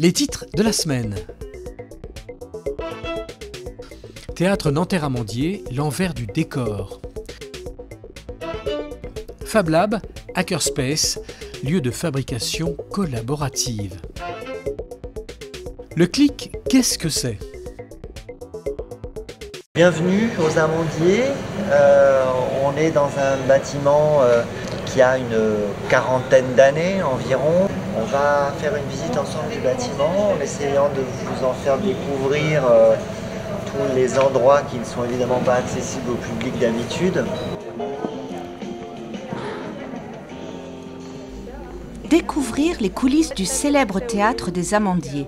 Les titres de la semaine. Théâtre Nanterre-Amandier, l'envers du décor. Fab Lab, Hackerspace, lieu de fabrication collaborative. Le clic, qu'est-ce que c'est? Bienvenue aux Amandiers. On est dans un bâtiment qui a une quarantaine d'années environ. On va faire une visite ensemble du bâtiment en essayant de vous en faire découvrir tous les endroits qui ne sont évidemment pas accessibles au public d'habitude. Découvrir les coulisses du célèbre théâtre des Amandiers.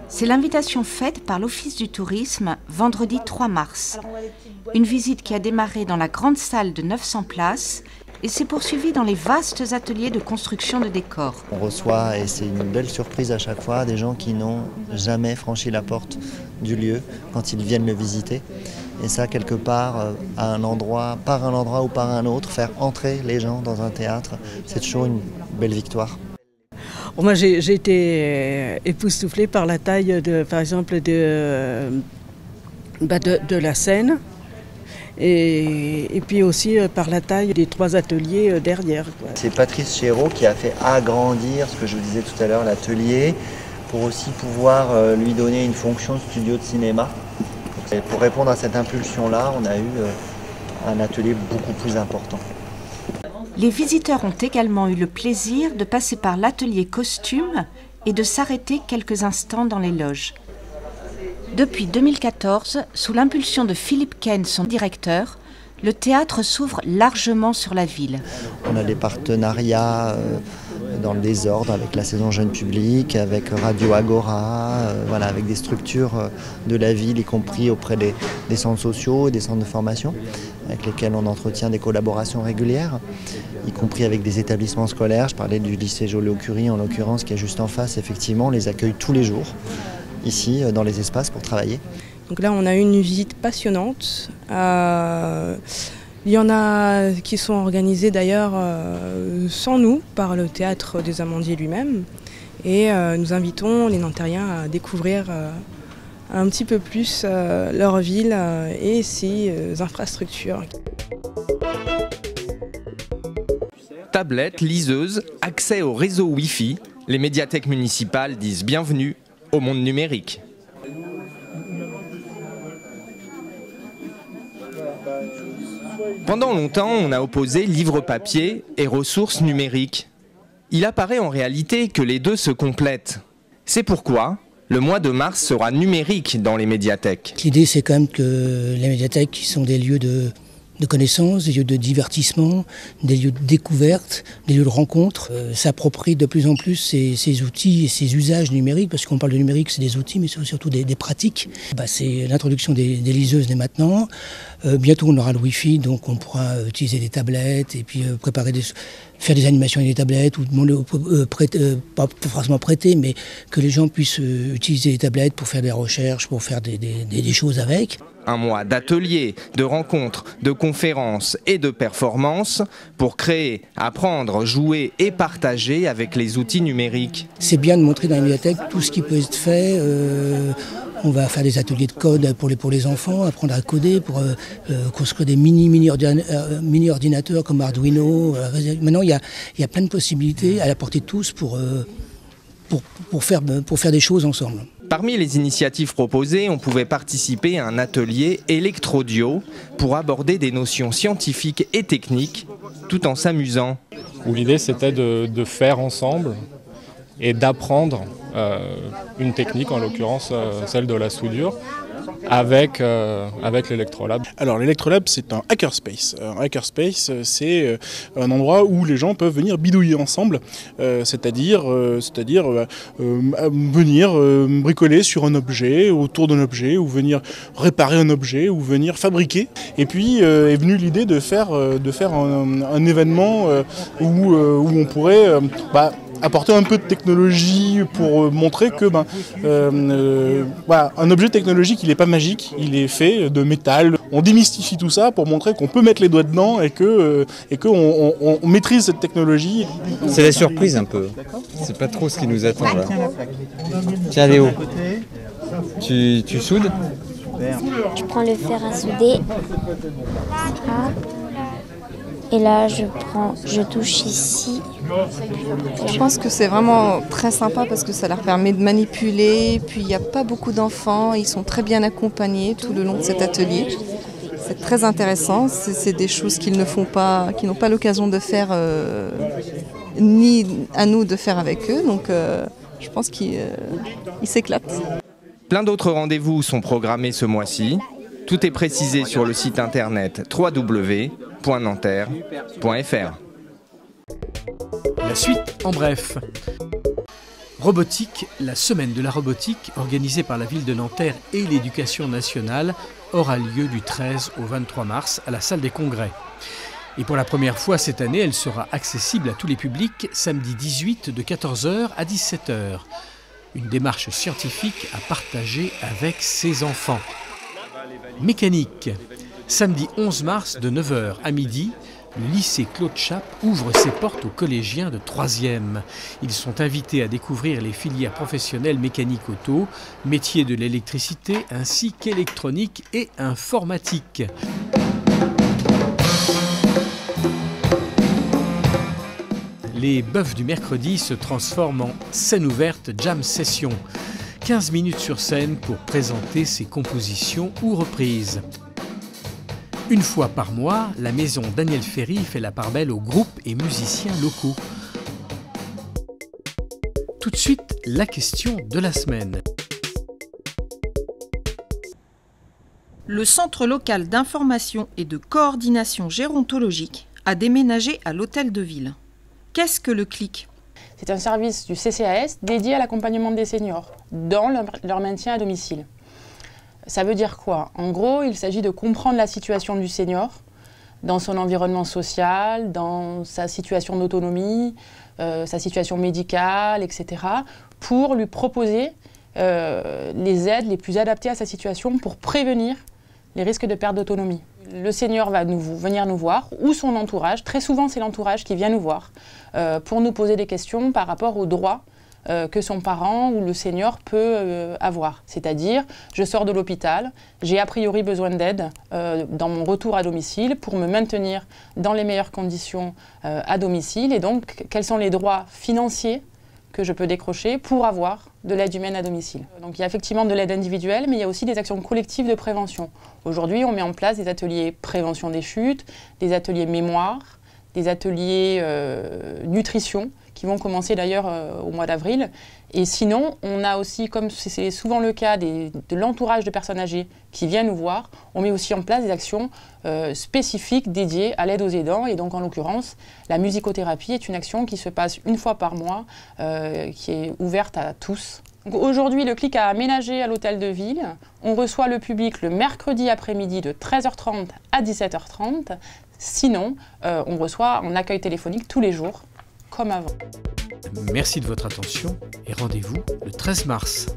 C'est l'invitation faite par l'Office du tourisme vendredi 3 mars. Une visite qui a démarré dans la grande salle de 900 places et s'est poursuivie dans les vastes ateliers de construction de décors. On reçoit, et c'est une belle surprise à chaque fois, des gens qui n'ont jamais franchi la porte du lieu quand ils viennent le visiter. Et ça, quelque part, à un endroit, par un endroit ou par un autre, faire entrer les gens dans un théâtre, c'est toujours une belle victoire. Moi, j'ai été époustouflée par la taille, par exemple, de la scène et puis aussi par la taille des 3 ateliers derrière. C'est Patrice Chéreau qui a fait agrandir, ce que je vous disais tout à l'heure, l'atelier pour aussi pouvoir lui donner une fonction de studio de cinéma. Et pour répondre à cette impulsion-là, on a eu un atelier beaucoup plus important. Les visiteurs ont également eu le plaisir de passer par l'atelier costume et de s'arrêter quelques instants dans les loges. Depuis 2014, sous l'impulsion de Philippe Ken, son directeur, le théâtre s'ouvre largement sur la ville. On a des partenariats dans le désordre avec la saison jeune public, avec Radio Agora, voilà, avec des structures de la ville, y compris auprès des centres sociaux et des centres de formation, avec lesquels on entretient des collaborations régulières, y compris avec des établissements scolaires. Je parlais du lycée Joliot-Curie en l'occurrence, qui est juste en face. Effectivement, on les accueille tous les jours, ici, dans les espaces pour travailler. Donc là, on a eu une visite passionnante. Il y en a qui sont organisés d'ailleurs sans nous, par le Théâtre des Amandiers lui-même. Et nous invitons les Nanterriens à découvrir un petit peu plus leur ville et ses infrastructures. Tablettes, liseuses, accès au réseau Wi-Fi, les médiathèques municipales disent bienvenue au monde numérique. Pendant longtemps, on a opposé livre papier et ressources numériques. Il apparaît en réalité que les deux se complètent. C'est pourquoi le mois de mars sera numérique dans les médiathèques. L'idée, c'est quand même que les médiathèques, qui sont des lieux de connaissances, des lieux de divertissement, des lieux de découverte, des lieux de rencontre, s'approprient de plus en plus ces outils et ces usages numériques, parce qu'on parle de numérique, c'est des outils, mais c'est surtout des pratiques. C'est l'introduction des liseuses dès maintenant. Bientôt, on aura le Wi-Fi, donc on pourra utiliser des tablettes et puis faire des animations avec des tablettes, ou demander, pas forcément prêter, mais que les gens puissent utiliser les tablettes pour faire des recherches, pour faire des choses avec. Un mois d'ateliers, de rencontres, de conférences et de performances pour créer, apprendre, jouer et partager avec les outils numériques. C'est bien de montrer dans la médiathèque tout ce qui peut être fait. On va faire des ateliers de code pour les enfants, apprendre à coder, pour construire des mini-ordinateurs comme Arduino. Maintenant, il y a plein de possibilités à la portée de tous pour faire des choses ensemble. Parmi les initiatives proposées, on pouvait participer à un atelier électroaudio pour aborder des notions scientifiques et techniques tout en s'amusant. Où l'idée c'était de faire ensemble et d'apprendre une technique, en l'occurrence celle de la soudure, avec l'Electrolab. Alors l'Electrolab, c'est un hackerspace. Un hackerspace, c'est un endroit où les gens peuvent venir bidouiller ensemble, c'est-à-dire venir bricoler sur un objet, autour d'un objet, ou venir réparer un objet, ou venir fabriquer. Et puis est venue l'idée de faire un événement où on pourrait apporter un peu de technologie pour montrer que voilà, un objet technologique, il n'est pas magique, il est fait de métal. on démystifie tout ça pour montrer qu'on peut mettre les doigts dedans et qu'on maîtrise cette technologie. C'est la surprise un peu. C'est pas trop ce qui nous attend là. Tiens Léo, tu soudes? Je prends le fer à souder. Ah. Et là, je touche ici. Je pense que c'est vraiment très sympa parce que ça leur permet de manipuler. Puis il n'y a pas beaucoup d'enfants, ils sont très bien accompagnés tout le long de cet atelier. C'est très intéressant, c'est des choses qu'ils ne font pas, qu'ils n'ont pas l'occasion de faire, ni à nous de faire avec eux. Donc je pense qu'ils s'éclatent. Plein d'autres rendez-vous sont programmés ce mois-ci. Tout est précisé sur le site internet www.nanterre.fr. La suite en bref. Robotique, la semaine de la robotique organisée par la ville de Nanterre et l'éducation nationale aura lieu du 13 au 23 mars à la salle des congrès. Et pour la première fois cette année, elle sera accessible à tous les publics samedi 18 de 14h à 17h. Une démarche scientifique à partager avec ses enfants. Mécanique. Samedi 11 mars de 9h à midi, le lycée Claude Chappe ouvre ses portes aux collégiens de 3e. Ils sont invités à découvrir les filières professionnelles mécanique auto, métiers de l'électricité ainsi qu'électronique et informatique. Les bœufs du mercredi se transforment en scène ouverte jam session. 15 minutes sur scène pour présenter ses compositions ou reprises. Une fois par mois, la maison Daniel Ferry fait la part belle aux groupes et musiciens locaux. Tout de suite, la question de la semaine. Le Centre local d'information et de coordination gérontologique a déménagé à l'Hôtel de Ville. Qu'est-ce que le CLIC ? C'est un service du CCAS dédié à l'accompagnement des seniors dans leur maintien à domicile. Ça veut dire quoi? En gros, il s'agit de comprendre la situation du senior dans son environnement social, dans sa situation d'autonomie, sa situation médicale, etc. pour lui proposer les aides les plus adaptées à sa situation pour prévenir les risques de perte d'autonomie. Le senior va venir nous voir, ou son entourage, très souvent c'est l'entourage qui vient nous voir, pour nous poser des questions par rapport aux droits que son parent ou le senior peut avoir. C'est-à-dire, je sors de l'hôpital, j'ai a priori besoin d'aide dans mon retour à domicile pour me maintenir dans les meilleures conditions à domicile, et donc quels sont les droits financiers que je peux décrocher pour avoir de l'aide humaine à domicile. Donc il y a effectivement de l'aide individuelle, mais il y a aussi des actions collectives de prévention. Aujourd'hui, on met en place des ateliers prévention des chutes, des ateliers mémoire, des ateliers nutrition, qui vont commencer d'ailleurs au mois d'avril. Et sinon, on a aussi, comme c'est souvent le cas de l'entourage de personnes âgées qui viennent nous voir, on met aussi en place des actions spécifiques dédiées à l'aide aux aidants. Et donc en l'occurrence, la musicothérapie est une action qui se passe une fois par mois, qui est ouverte à tous. Aujourd'hui, le CLIC a aménagé à l'Hôtel de Ville. On reçoit le public le mercredi après-midi de 13h30 à 17h30. Sinon, on reçoit en accueil téléphonique tous les jours, comme avant. Merci de votre attention et rendez-vous le 13 mars.